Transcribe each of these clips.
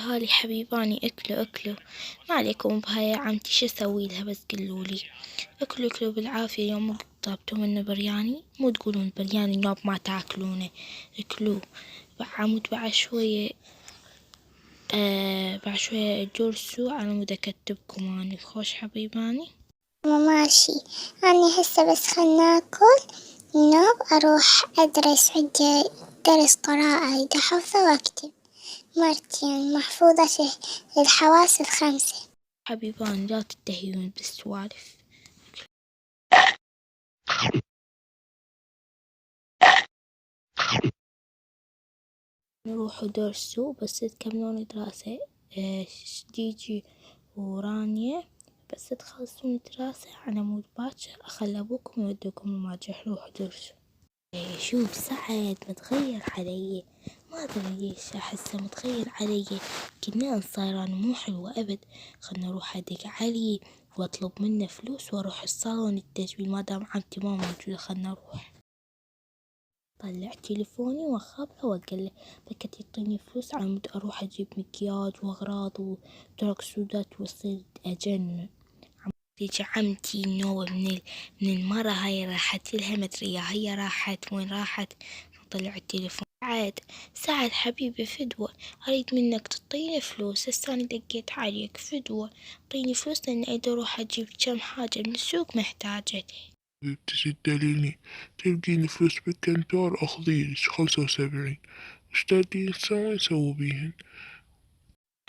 هالي حبيباني اكلوا اكلوا، ما عليكم بهاي يا عمتي، شو اسوي لها بس قلولي. اكلوا اكلوا بالعافية، يوم طلبتوا منه برياني مو تقولون برياني نوب ما تاكلونه، اكلوه. عمود بعد شوية بعد شوية جرسوا على مود اكتبكم اني خوش حبيباني. ماشي. أنا هسه بس خلنا ناكل نوب أروح أدرس، عندي درس قراءة إذا حافظة وأكتب مرتي، يعني محفوظة الحواس الخمسة. حبيباني لا تنتهيون بالسوالف. نروحوا درسوا بس تكملون دراسة. جيجي ورانيا بس تخلصون دراسة على مود باكر أخلي أبوكم يودوكم المرجح روحوا درسوا. شوف سعد متغير علي، ما أدري ليش أحسه متغير علي، كنا صايرة مو حلوة أبد. خلنا أروح أدق علي وأطلب منه فلوس وأروح الصالون التجميل ما دام عمتي ما موجودة. خلنا نروح. طلعت تليفوني وأخابره وأقله بكت يعطيني فلوس على مود أروح أجيب مكياج وأغراض وترك سودات وأصير أجنن. تيجي عمتي نوب من المرة هاي راحت لها مدري هي راحت وين راحت. طلع التليفون. سعد حبيبي فدوة، أريد منك تعطيني فلوس، هسه أنا دقيت عليك فدوة، أعطيني فلوس لأن أريد أروح أجيب كم حاجة من السوق محتاجتها. تسدليني تلقيني فلوس بالكنتور أخذيلك 75، وش تدين سوي بيهن؟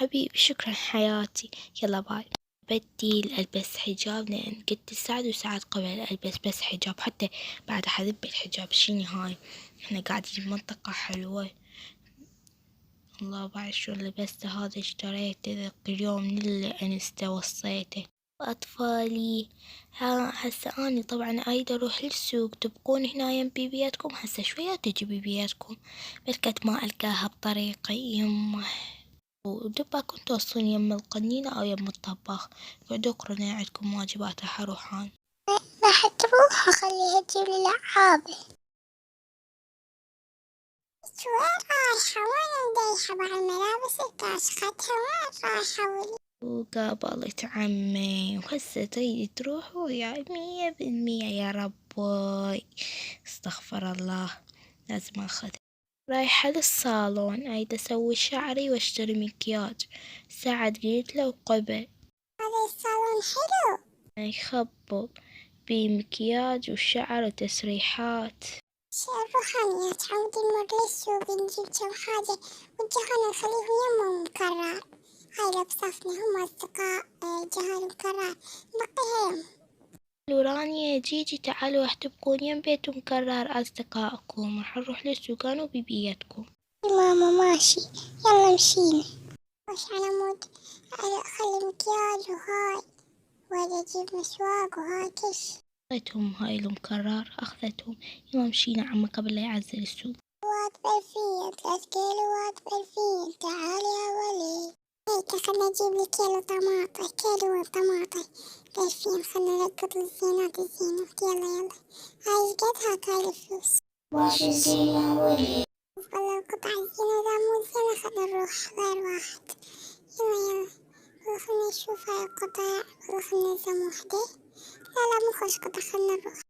حبيبي شكرا حياتي، يلا باي. بدي ألبس حجاب لأن قلت لسعد وسعد قبل ألبس بس حجاب، حتى بعد أحذب الحجاب شيني هاي، احنا قاعدين بمنطقة حلوة. الله بعد شو لبسته هذا اشتريته ذاك اليوم من الانستا وصيته. أطفالي هسه أنا طبعا أريد أروح للسوق، تبقون هنا يم بيبياتكم هسه شوية تجي بيبياتكم، بلكت ما ألقاها بطريقي يمه. ودبا توصلون يم القنينة أو يم الطباخ، قعدوا اقرون عندكم واجبات راح أروح أنا. راح تروح أخليها تجيب لي لعابة. وين رايحة؟ وين مديحة مع الملابس كاشختها؟ وين رايحة؟ وقابلت عمي وهسه تريد تروح وياي 100% يا ربي. استغفر الله، لازم أخذ. رايحة للصالون أريد أسوي شعري وأشتري مكياج، سعد قلت له قبل. هذا الصالون حلو. يخبط بمكياج وشعر وتسريحات. روحانية تعودي نمر للسوق نجيب كم حاجة والجهال نخليهم يمهم مكرر. هاي لو بصفنا هم أصدقاء جهال مكرر نبقيها يم. لورانيا جيجي تعالوا راح تبقون يم بيت مكرر أصدقائكم، راح نروح للسوق أنا وبيبيتكم. ماما ماشي، يلا مشينا. وش على مود أخلي مكياج وهاي وأجي أجيب مسواق وهاي كيف. أخذتهم هاي المكرر أخذتهم، يلا مشينا عمي قبل لا يعزل السوق. كيلوات بالفيل 3 كيلوات بالفيل تعال يا ولي. هيك خلنا نجيب لي كيلو طماطة، كيلو طماطة بالفيل، خلنا نركض الزينات الزينات. يلا يلا هاي قدها هاي الفلوس. واش الزين يا ولي؟ والله القطع الزينة لا مو زينة، خلنا نروح غير واحد. يلا يلا والله خلنا نشوف هاي القطع، والله خلنا نلزم وحدة. لا لا مو خوش قطع، خلنا نروح.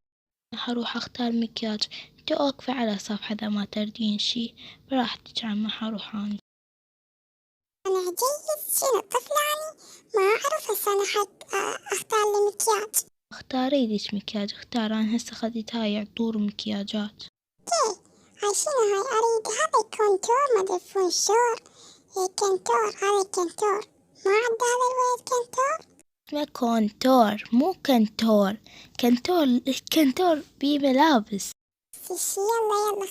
حروح أختار مكياج، انتي واقفة على صفحة إذا ما تردين شي براحتك عمي حروح أنا. أنا جيد شنو الطفلة يعني ما أعرف، هسه أنا حد أختار لي مكياج. اختاري ليش مكياج، اختار أنا هسه خذيت هاي عطور مكياجات. هاي شنو هاي؟ أريد هذا كونتور مدري فونشور. كنتور هذا كنتور، ما عندي هذا الولد كنتور. اسمه كونتور مو كنتور، كنتور الكنتور بيه ملابس. يلا يلا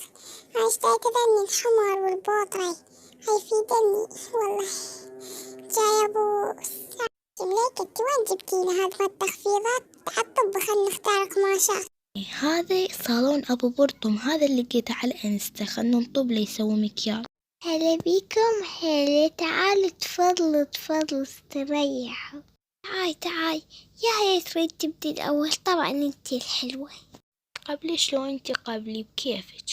أنا اشتريت ذني الحمر والبوطري، هاي في دني والله. جاي أبو مليك انت وين جبتينا هاد التخفيضات؟ عالطب خلنا نختار قماشات. هذا صالون أبو برطم، هذا اللي لقيته على الانستا، خلنا نطب لي يسوي مكياج. هلا بيكم، هلا تعالوا تفضلوا تفضلوا استريحوا. تعاي يا هي تريد تبدي الأول؟ طبعا انتي الحلوة. قبلي شلون انتي قبلي بكيفك.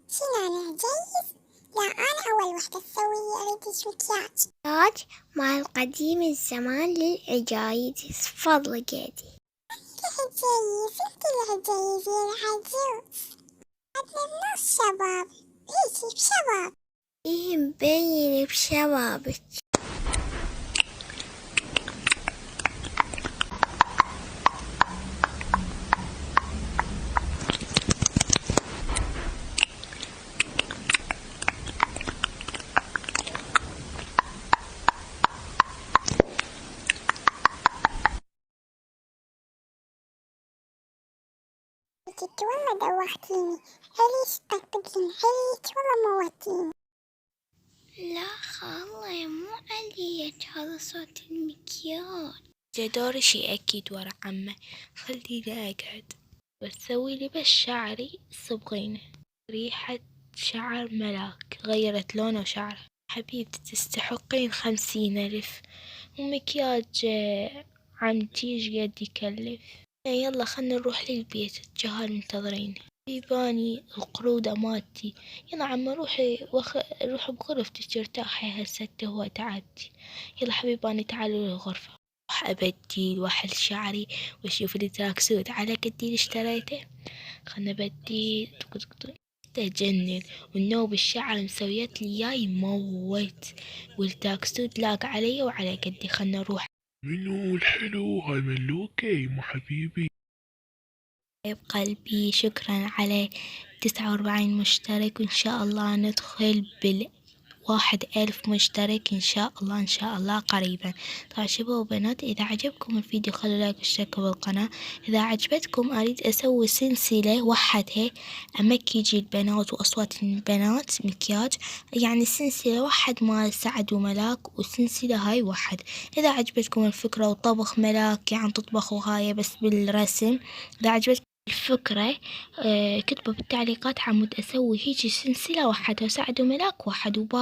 شنو أنا جيد؟ لا أنا أول وحدة تسوي أريد مكياج. مكياج مع القديم الزمان للعجايز. فضلك يدي. العجايز انت العجايز يا العجوز، عدنا الناس شباب، ايشي بشباب. إيه مبين بشبابك. جيت والله دوختيني، هليش طقطقين هليك والله موتيني. لا خالة مو عليك، هذا صوت المكياج. جدور شي أكيد ورا عمه، خليني أقعد وتسوي لي بس شعري صبغينه. ريحة شعر ملاك غيرت لونه وشعره. حبيبتي تستحقين 50,000 ومكياج عمتي ايش قد يكلف. يلا خلنا نروح للبيت، الجهال منتظرين. بيباني القرودة مالتي. يلا عمّا روحي روحي بغرفتك ارتاحي هسه هو تعبتي. يلا حبيباني تعالوا للغرفة. راح أبديل وأحل شعري وأشوف التراك سود على قد اللي اشتريته. خلنا بديل تجنن، والنوب الشعر مسويت لي إياه يموت، والتاكسود لاق علي وعلى قدي. خلنا نروح. منو الحلو هاي ملوكي مو حبيبي. بقلبي شكرا على 49 مشترك، وإن شاء الله ندخل 1,000 مشترك إن شاء الله إن شاء الله قريبا. طبعا شباب وبنات، إذا عجبكم الفيديو خلوا لايك واشتركوا بالقناة. إذا عجبتكم أريد أسوي سلسلة وحدها أمكيج البنات وأصوات البنات مكياج، يعني سلسلة واحد مال سعد وملاك وسلسلة هاي واحد. إذا عجبتكم الفكرة وطبخ ملاك يعني تطبخوا هاي بس بالرسم، إذا عجبتكم الفكرة كتبوا بالتعليقات عمود أسوي هيجي سلسلة واحدة وسعد وملاك واحد وباي.